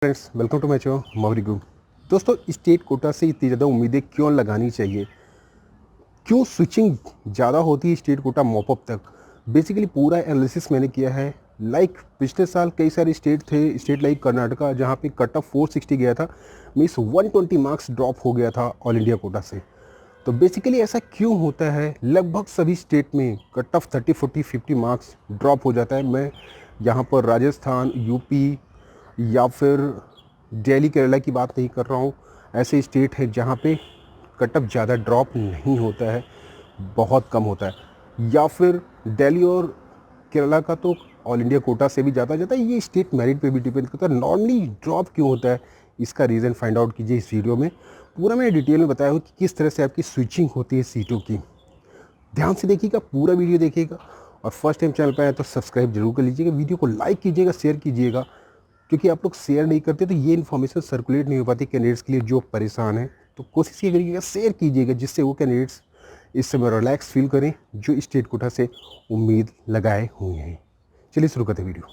Friends, welcome to my channel Mavri group. दोस्तों, state Kota से इतनी ज़्यादा उम्मीदें क्यों लगानी चाहिए? क्यों स्विचिंग ज़्यादा होती है स्टेट कोटा मॉपअप तक? बेसिकली पूरा एनालिसिस मैंने किया है। पिछले साल कई सारे स्टेट थे, स्टेट लाइक कर्नाटका, जहाँ पे कट ऑफ 460 गया था, मीन्स 120 मार्क्स ड्रॉप हो गया था ऑल इंडिया कोटा से। तो बेसिकली ऐसा क्यों होता है? लगभग सभी स्टेट में कट ऑफ 30, 40, 50 मार्क्स ड्रॉप हो जाता है। मैं यहाँ पर राजस्थान, यूपी या फिर दिल्ली, केरला की बात नहीं कर रहा हूँ। ऐसे स्टेट हैं जहाँ पे कट ऑफ ज़्यादा ड्रॉप नहीं होता है, बहुत कम होता है। या फिर दिल्ली और केरला का तो ऑल इंडिया कोटा से भी ज़्यादा जाता है। ये स्टेट मेरिट पे भी डिपेंड करता है। नॉर्मली ड्रॉप क्यों होता है, इसका रीज़न फाइंड आउट कीजिए इस वीडियो में। पूरा मैंने डिटेल में बताया हो कि किस तरह से आपकी स्विचिंग होती है सीटों की। ध्यान से देखिएगा, पूरा वीडियो देखिएगा, और फर्स्ट टाइम चैनल पर आए तो सब्सक्राइब जरूर कर लीजिएगा। वीडियो को लाइक कीजिएगा, शेयर कीजिएगा, क्योंकि आप लोग शेयर नहीं करते तो ये इन्फॉर्मेशन सर्कुलेट नहीं हो पाती कैंडिडेट्स के लिए जो परेशान हैं। तो कोशिश ये करिएगा, शेयर कीजिएगा, जिससे वो कैंडिडेट्स इस समय रिलैक्स फील करें जो स्टेट कोटा से उम्मीद लगाए हुए हैं। चलिए शुरू करते हैं वीडियो।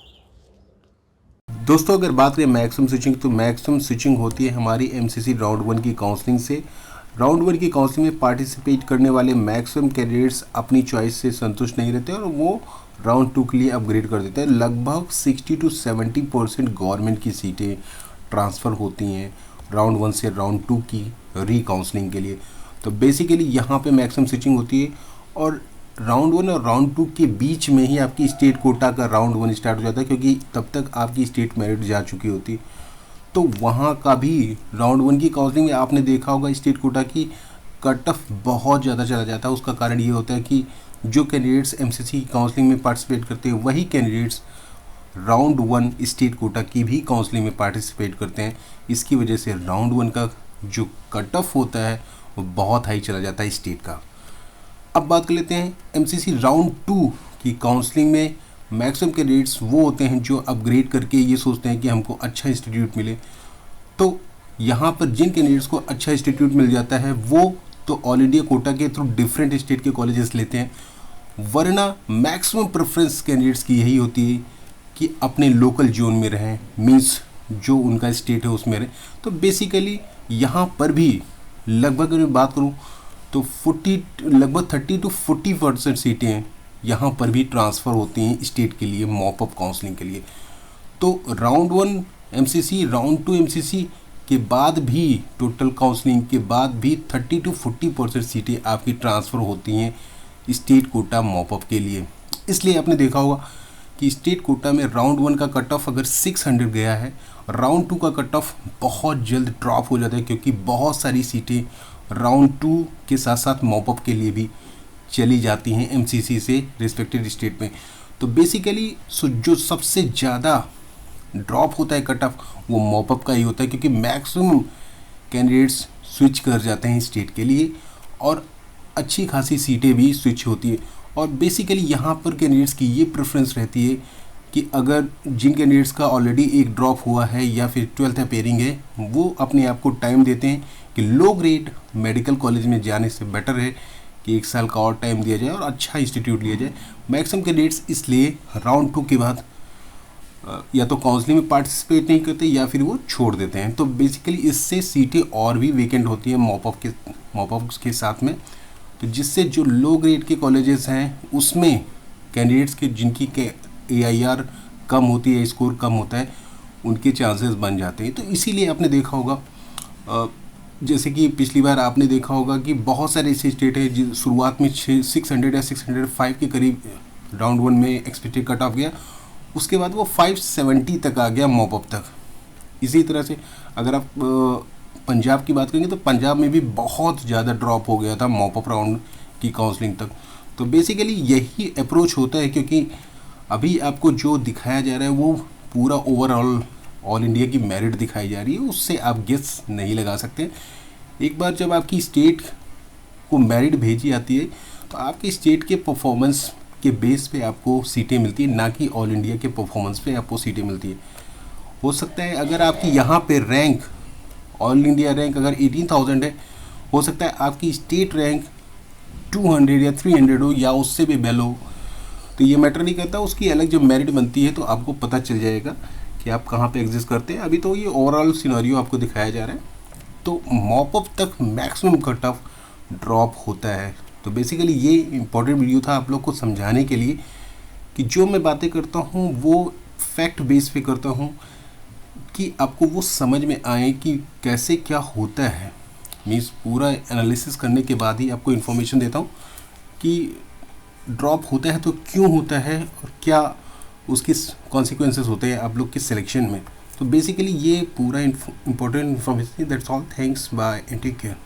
दोस्तों, अगर बात करें मैक्सिमम स्विचिंग, तो मैक्सिमम स्विचिंग होती है हमारी एमसीसी राउंड 1 की काउंसलिंग से। राउंड 1 की काउंसलिंग में पार्टिसिपेट करने वाले मैक्सिमम कैंडिडेट्स अपनी चॉइस से संतुष्ट नहीं रहते और वो राउंड 2 के लिए अपग्रेड कर देते हैं। लगभग 60 to 70% गवर्नमेंट की सीटें ट्रांसफ़र होती हैं राउंड 1 से राउंड 2 की री-काउंसलिंग के लिए। तो बेसिकली यहाँ पे मैक्सिमम स्विचिंग होती है, और राउंड 1 और राउंड 2 के बीच में ही आपकी स्टेट कोटा का राउंड 1 स्टार्ट हो जाता है, क्योंकि तब तक आपकी स्टेट मेरिट जा चुकी होती है। तो वहाँ का भी राउंड 1 की काउंसलिंग में आपने देखा होगा स्टेट कोटा की कट ऑफ बहुत ज़्यादा चला जाता है। उसका कारण ये होता है कि जो कैंडिडेट्स एमसीसी की काउंसलिंग में पार्टिसिपेट करते हैं वही कैंडिडेट्स राउंड 1 स्टेट कोटा की भी काउंसलिंग में पार्टिसिपेट करते हैं। इसकी वजह से राउंड 1 का जो कट ऑफ होता है वो बहुत हाई चला जाता है स्टेट का। अब बात कर लेते हैं एमसीसी राउंड 2 की काउंसलिंग में मैक्सिमम कैंडिडेट्स वो होते हैं जो अपग्रेड करके ये सोचते हैं कि हमको अच्छा इंस्टीट्यूट मिले। तो यहाँ पर जिन कैंडिडेट्स को अच्छा इंस्टीट्यूट मिल जाता है वो तो ऑल इंडिया कोटा के थ्रू डिफरेंट स्टेट के कॉलेजेस लेते हैं, वरना मैक्सिमम प्रेफरेंस कैंडिडेट्स की यही होती है कि अपने लोकल जोन में रहें, मीन्स जो उनका स्टेट है उसमें रहें। तो बेसिकली यहाँ पर भी लगभग अगर मैं बात करूँ तो लगभग 30 to 40% सीटें यहाँ पर भी ट्रांसफ़र होती हैं स्टेट के लिए मॉपअप काउंसलिंग के लिए। तो राउंड 1 एमसीसी, राउंड 2 एमसीसी के बाद भी, टोटल काउंसलिंग के बाद भी 30 to 40% सीटें आपकी ट्रांसफ़र होती हैं स्टेट कोटा मॉपअप के लिए। इसलिए आपने देखा होगा कि स्टेट कोटा में राउंड 1 का कट ऑफ अगर 600 गया है, राउंड 2 का कट ऑफ बहुत जल्द ड्रॉप हो जाता है, क्योंकि बहुत सारी सीटें राउंड 2 के साथ साथ मॉपअप के लिए भी चली जाती हैं एमसीसी से रिस्पेक्टेड स्टेट में। तो बेसिकली जो सबसे ज़्यादा ड्रॉप होता है कट ऑफ, वो मॉपअप का ही होता है, क्योंकि मैक्सिमम कैंडिडेट्स स्विच कर जाते हैं स्टेट के लिए और अच्छी खासी सीटें भी स्विच होती है। और बेसिकली यहाँ पर कैंडिडेट्स की ये प्रेफरेंस रहती है कि अगर जिन कैंडिडेट्स का ऑलरेडी एक ड्रॉप हुआ है या फिर 12th अपेयरिंग है, वो अपने आप को टाइम देते हैं कि लो ग्रेड मेडिकल कॉलेज में जाने से बेटर है कि 1 साल का और टाइम दिया जाए और अच्छा इंस्टीट्यूट लिया जाए। मैक्सिमम कैंडिडेट्स इसलिए राउंड 2 के बाद या तो काउंसलिंग में पार्टिसिपेट नहीं करते या फिर वो छोड़ देते हैं। तो बेसिकली इससे सीटें और भी वेकेंट होती हैं मॉपअप के साथ में, तो जिससे जो लो ग्रेड के कॉलेजेस हैं उसमें कैंडिडेट्स के जिनकी AIR कम होती है, स्कोर कम होता है, उनके चांसेस बन जाते हैं। तो इसीलिए आपने देखा होगा जैसे कि पिछली बार आपने देखा होगा कि बहुत सारे ऐसे स्टेट है जो शुरुआत में 600 या 605 के करीब राउंड 1 में एक्सपेक्टेड कट ऑफ गया, उसके बाद वो 570 तक आ गया मॉपअप तक। इसी तरह से अगर आप पंजाब की बात करेंगे तो पंजाब में भी बहुत ज़्यादा ड्रॉप हो गया था मॉपअप राउंड की काउंसलिंग तक। तो बेसिकली यही अप्रोच होता है, क्योंकि अभी आपको जो दिखाया जा रहा है वो पूरा ओवरऑल ऑल इंडिया की मेरिट दिखाई जा रही है, उससे आप गेस नहीं लगा सकते। एक बार जब आपकी स्टेट को मेरिट भेजी जाती है तो आपके स्टेट के परफॉर्मेंस के बेस पे आपको सीटें मिलती है, ना कि ऑल इंडिया के परफॉर्मेंस पे आपको सीटें मिलती है। हो सकता है अगर आपकी यहाँ पे रैंक, ऑल इंडिया रैंक अगर 18,000 है, हो सकता है आपकी स्टेट रैंक 200 या 300 हो या उससे भी बेल हो। तो ये मैटर नहीं करता, उसकी अलग जब मेरिट बनती है तो आपको पता चल जाएगा कि आप कहाँ पे एग्जिस्ट करते हैं। अभी तो ये ओवरऑल सिनेरियो आपको दिखाया जा रहा है। तो मॉप अप तक मैक्सिमम कट ऑफ ड्रॉप होता है। तो बेसिकली ये इम्पोर्टेंट वीडियो था आप लोग को समझाने के लिए कि जो मैं बातें करता हूँ वो फैक्ट बेस पे करता हूँ, कि आपको वो समझ में आए कि कैसे क्या होता है। मीन्स पूरा एनालिसिस करने के बाद ही आपको इन्फॉर्मेशन देता हूँ कि ड्रॉप होता है तो क्यों होता है और क्या उसके कॉन्सिक्वेंसेस होते हैं आप लोग के सिलेक्शन में। तो बेसिकली ये पूरा important information. That's all, thanks, bye and take care.